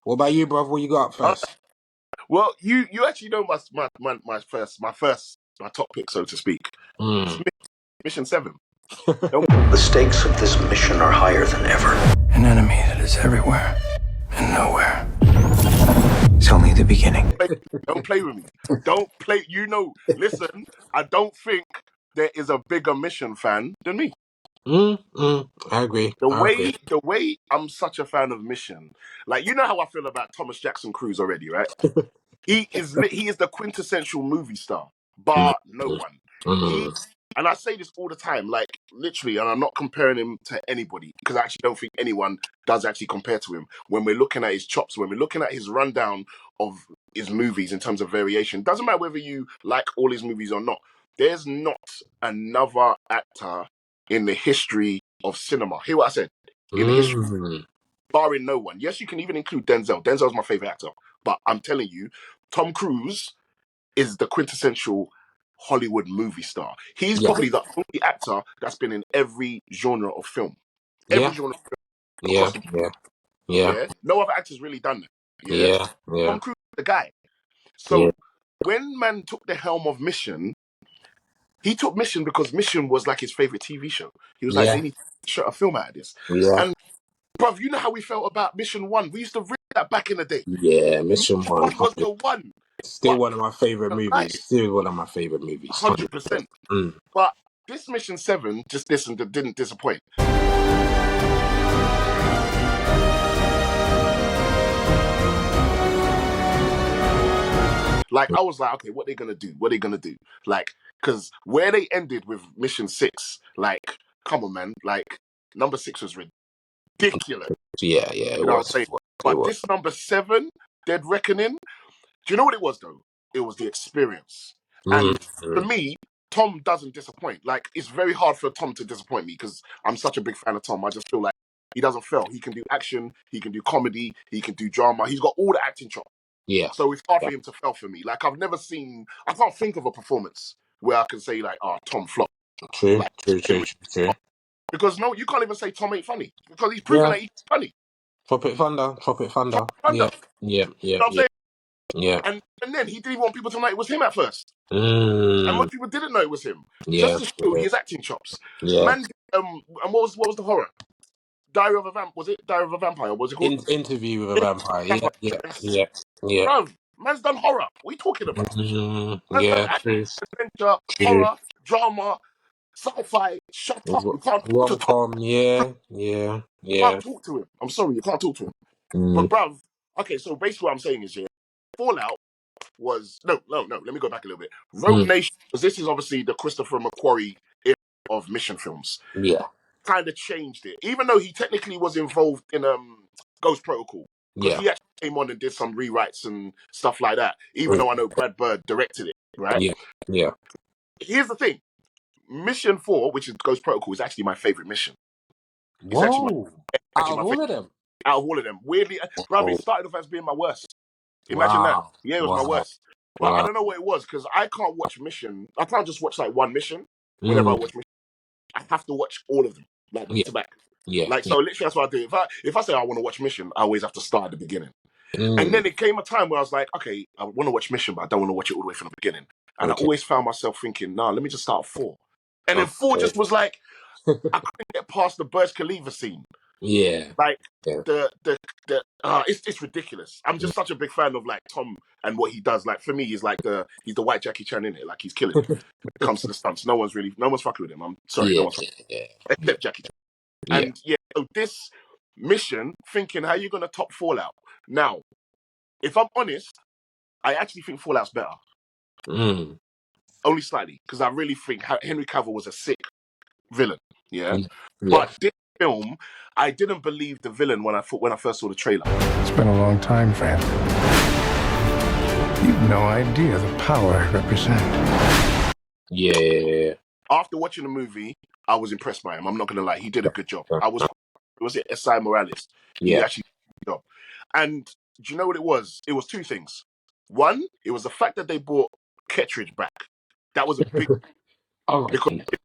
What about you, bruv? What you got Uh, first? well, you actually know my top pick, so to speak. It's Mm. Mission 7. The stakes of this mission are higher than ever. An enemy that is everywhere and nowhere. It's only the beginning. Don't play with me. Don't play. Listen, I don't think there is a bigger Mission fan than me. I agree. The way I'm such a fan of Mission, like you know how I feel about Thomas Jackson Cruz already, right? He is the quintessential movie star, Mm, bar no one. He mm, and I say this all the time, like literally, and I'm not comparing him to anybody because I actually don't think anyone does actually compare to him. When we're looking at his chops, when we're looking at his rundown of his movies in terms of variation, doesn't matter whether you like all his movies or not. There's not another actor in the history of cinema. Hear what I said? In the history, mm. barring no one. Yes, you can even include Denzel. Denzel's my favorite actor, but I'm telling you, Tom Cruise is the quintessential Hollywood movie star. He's Yeah, probably the only actor that's been in every genre of film. Every yeah, genre of film yeah, across the yeah, yeah, yeah. No other actor's really done that. Yeah. yeah, yeah, Tom Cruise is the guy. yeah, So when man took the helm of Mission, he took Mission because Mission was like his favorite TV show. He was like, yeah, they need to shoot a film out of this. yeah, And bruv, you know how we felt about Mission 1. We used to read that back in the day. yeah. Mission Mission 1 was 100. the one. Still But one of my favorite movies. like Still one of my favorite movies. 100%. 100%. Mm. But this Mission 7 just didn't disappoint. Like I was like, okay, what are they gonna do? What are they gonna do? Like, because where they ended with Mission 6, like, come on, man, like number 6 was ridiculous. Yeah, yeah, it You know what I'm was. saying? It But was. this number 7, Dead Reckoning, do you know what it was though? It was the experience. Mm, And for me, Tom doesn't disappoint. Like it's very hard for Tom to disappoint me because I'm such a big fan of Tom. I just feel like he doesn't fail. He can do action, he can do comedy, he can do drama. He's got all the acting chops. yeah, So it's hard yeah. for him to fail for me. Like I can't think of a performance where I can say like, oh, Tom flop. True, Like true, true, true, true. because no, you can't even say Tom ain't funny because he's proven Yeah. that he's funny. Tropic Thunder, Tropic Tom Thunder. Thunder. Yeah, yeah, You yeah, know what I'm yeah, saying? yeah. And then he didn't want people to know it was him at first. And Mm, most people didn't know it was him. Just yeah, to show yeah, his acting chops. yeah. Man, and what was the horror? Diary of a Vamp was it Diary of a Vampire? What was it called? Interview with a Vampire. Yeah, Vampire. yeah, Yes. yeah, yeah. Bro, man's done horror. What are you talking about? Man's done Yeah, true, adventure, true. horror, drama, sci-fi. Shut up. You can't talk to Tom. Rom-com, yeah, yeah, You can't yeah. talk to him. I'm sorry, you can't talk to him. But Mm, bruv, okay, so basically what I'm saying is, yeah, Fallout was no. Let me go back a little bit. Rogue mm, Nation, because this is obviously the Christopher McQuarrie era of mission films, yeah, kind of changed it. Even though he technically was involved in Ghost Protocol, because yeah, he actually came on and did some rewrites and stuff like that. Even mm, though I know Brad Bird directed it, right? yeah, yeah. Here's the thing: Mission 4, which is Ghost Protocol, is actually my favorite mission. It's Whoa! Out actually of my favorite all of them. out of all of them. Weirdly, bruv, Oh, it started off as being my worst. Imagine that. wow, Yeah, it was my wow, worst. But I wow. don't know what it was because I can't watch Mission. I can't just watch like one mission. Whenever I Mm, watch Mission, I have to watch all of them like back yeah, to back. yeah, Like yeah. so, literally that's what I do. If I say I want to watch Mission, I always have to start at the beginning. And Mm, then it came a time where I was like, okay, I want to watch Mission, but I don't want to watch it all the way from the beginning. And I okay, always found myself thinking, nah, let me just start at 4. And then 4 okay. just was like, I couldn't get past the Burj Khalifa scene. Yeah, Like yeah. it's ridiculous. I'm just such a big fan of like Tom and what he does. Like for me, he's the white Jackie Chan in it. Like he's killing it when it comes to the stunts. No one's fucking with him. I'm sorry, no Yeah, one's fucking yeah, yeah, except Jackie Chan. yeah. And yeah, so this mission, thinking how you gonna top Fallout. Now, if I'm honest, I actually think Fallout's better. Mm, Only slightly, because I really think Henry Cavill was a sick villain. Yeah. yeah. But this film, I didn't believe the villain when I first saw the trailer. It's been a long time, friend. You've no idea the power I represent. Yeah. After watching the movie, I was impressed by him. I'm not gonna lie, he did a good job. Was it Esai Morales? He Yeah. actually did a good job. And do you know what it was? It was two things. One, it was the fact that they brought Kettridge back. That was a big Oh, because it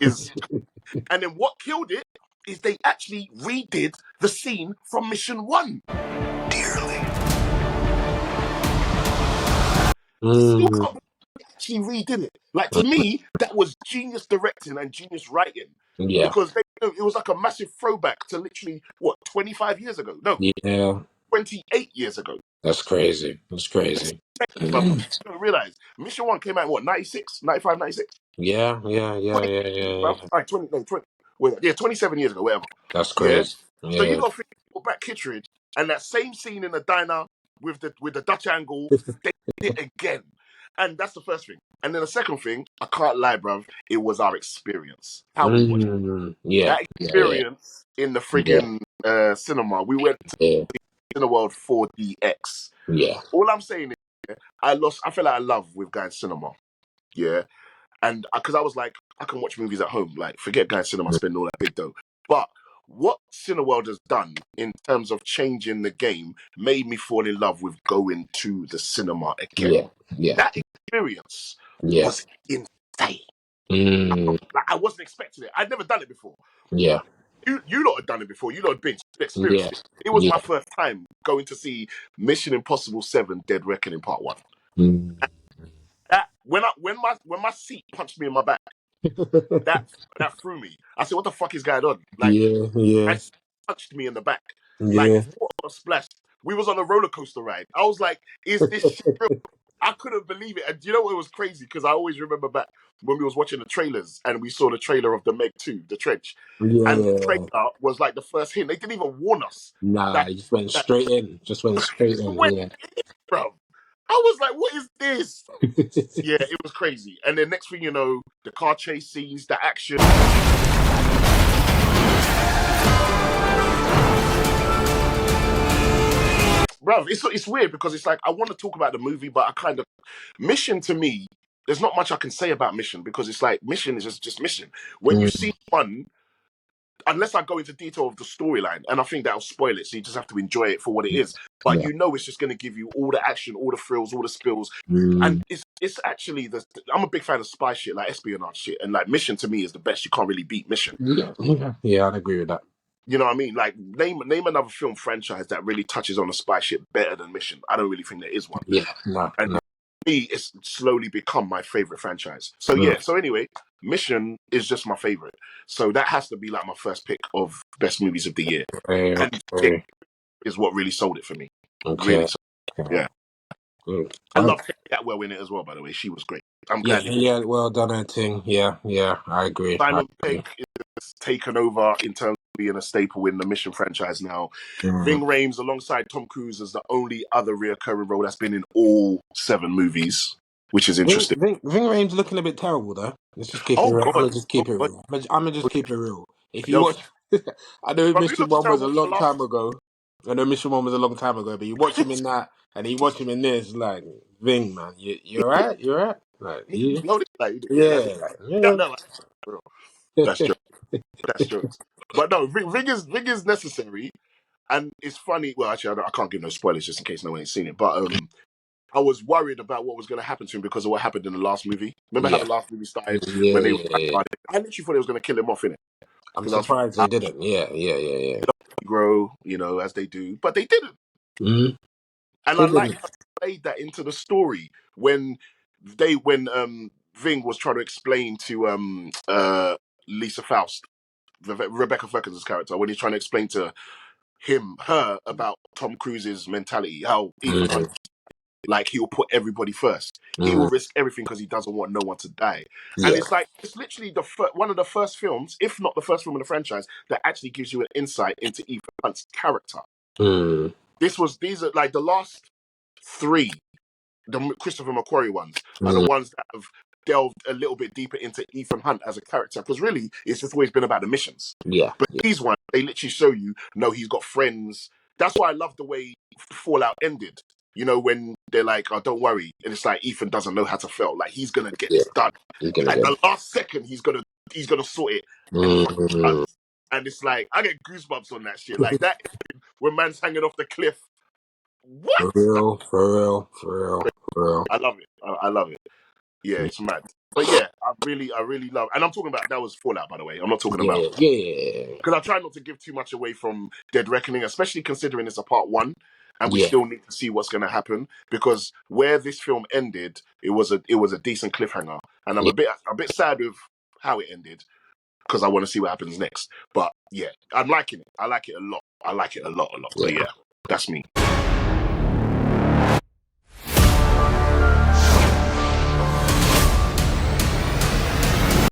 is. And then what killed it is they actually redid the scene from Mission 1. Dearly. Still Mm. can't believe she redid it. Like, to me, that was genius directing and genius writing, Yeah. because it was like a massive throwback to literally what 25 years ago. No, Yeah. 28 years ago. That's crazy. That's crazy. But you don't realize Mission One came out in what 96, 95, 96. Yeah. Yeah. Yeah. 20, Yeah. Yeah. bruv. Yeah. Like 20, no, 20, yeah, 27 years ago, whatever. That's Yeah. crazy. So you Yeah. got to think back Kittredge, and that same scene in the diner with the Dutch angle, they did it again. And that's the first thing. And then the second thing, I can't lie, bruv, it was our experience. How we watched Yeah. that Yeah. Yeah. experience in the Yeah. friggin' cinema. We went to Yeah. Cineworld 4DX. Yeah. All I'm saying is, I fell out of love with going cinema. Yeah. And because I was like, I can watch movies at home. Like, forget going cinema, spend all that big dough. But what Cineworld has done in terms of changing the game made me fall in love with going to the cinema again. Yeah. Yeah. That experience Yeah. was insane. Mm. Like, I wasn't expecting it. I'd never done it before. Yeah. You lot had done it before. You lot had been experienced Yeah. it. It was Yeah. my first time going to see Mission Impossible 7: Dead Reckoning Part 1. Mm. That when my seat punched me in my back, that threw me. I said, "What the fuck is going on?" Like, Yeah. Yeah. I punched me in the back. Like, Yeah. what a splash! We was on a roller coaster ride. I was like, "Is this shit real?" I couldn't believe it. And you know what was crazy? Because I always remember back when we was watching the trailers and we saw the trailer of the Meg 2, The Trench, and the Yeah. trailer was like the first hint. They didn't even warn us Nah, that you just went that straight in. Just went straight in. went, Yeah. bro. I was like, "What is this?" Yeah, it was crazy. And then next thing you know, the car chase scenes, the action. Bruv, it's weird because it's like I want to talk about the movie, but I kind of Mission to me, there's not much I can say about Mission because it's like Mission is just Mission. When you Mm. see one, unless I go into detail of the storyline, and I think that'll spoil it, so you just have to enjoy it for what it is. But Yeah. you know it's just going to give you all the action, all the thrills, all the spills, Mm. and it's actually I'm a big fan of spy shit, like espionage shit, and like Mission to me is the best. You can't really beat Mission. Yeah. Yeah. Yeah, I'd agree with that. You know what I mean? Like name another film franchise that really touches on the spy shit better than Mission. I don't really think there is one. Yeah. No. And No. me, it's slowly become my favorite franchise. So Mm. yeah. So anyway, Mission is just my favorite. So that has to be like my first pick of best movies of the year, Okay. and Okay. it is what really sold it for me. Okay. Really, yeah. Mm. I love Kate Atwell in it as well. By the way, she was great. I'm Yeah. glad you. Yeah. Well done, I think. Yeah. Yeah. I agree. Simon Pegg is taken over in terms of being a staple in the Mission franchise now. Mm. Ving Rhames, alongside Tom Cruise, is the only other reoccurring role that's been in all 7 movies, which is interesting. Ving Rhames looking a bit terrible though. Let's just keep it Oh real. I'm God! gonna just keep it Oh, real. I'm gonna just keep it real. If you Yo, watch, I know bro, he Mission looks One was a terrible for long the last. time ago. I know Mission One was a long time ago, but you watch him in that, and you watch him in this, like Ving, man, you're right, you're right, like He's loaded. Like, yeah, that's like, no, yeah. no, bro. That's jokes. That's jokes. But no, Ving is necessary, and it's funny. Well, actually, I can't give no spoilers just in case no one ain't seen it. But I was worried about what was going to happen to him because of what happened in the last movie. Remember how Yeah. the last movie started Yeah, when they were yeah, yeah. I literally thought they was going to kill him off in it I'm because I was surprised they didn't. Yeah. grow, as they do, but they didn't. Mm. And I like how they played that into the story when Ving was trying to explain to Lisa Faust, Rebecca Ferguson' character, when he's trying to explain to her about Tom Cruise's mentality, how Ethan Hunt, like, he will put everybody first. He will risk everything because he doesn't want no one to die. And it's like, it's literally one of the first films, if not the first film in the franchise, that actually gives you an insight into Ethan Hunt's character. Mm. These are like the last 3, the Christopher McQuarrie ones, are the ones that have delved a little bit deeper into Ethan Hunt as a character, because really it's just always been about the missions. Yeah. But these ones, they literally show you, no, he's got friends. That's why I love the way Fallout ended. When they're like, "Oh, don't worry," and it's like Ethan doesn't know how to fail. Like, he's gonna get this done. He's gonna At get the last second, he's gonna sort it. And it's like, I get goosebumps on that shit. Like that when man's hanging off the cliff. What? For real. I love it. I love it. Yeah, it's mad. But yeah, I really love. And I'm talking about, that was Fallout, by the way. I'm not talking about, Yeah. because I try not to give too much away from Dead Reckoning, especially considering it's a part 1. and we Yeah. still need to see what's going to happen, because where this film ended, it was a decent cliffhanger, and I'm Yeah. a bit sad with how it ended, because I want to see what happens next. But yeah, I'm liking it. I like it a lot. I like it a lot, a lot. So Yeah. yeah, that's me.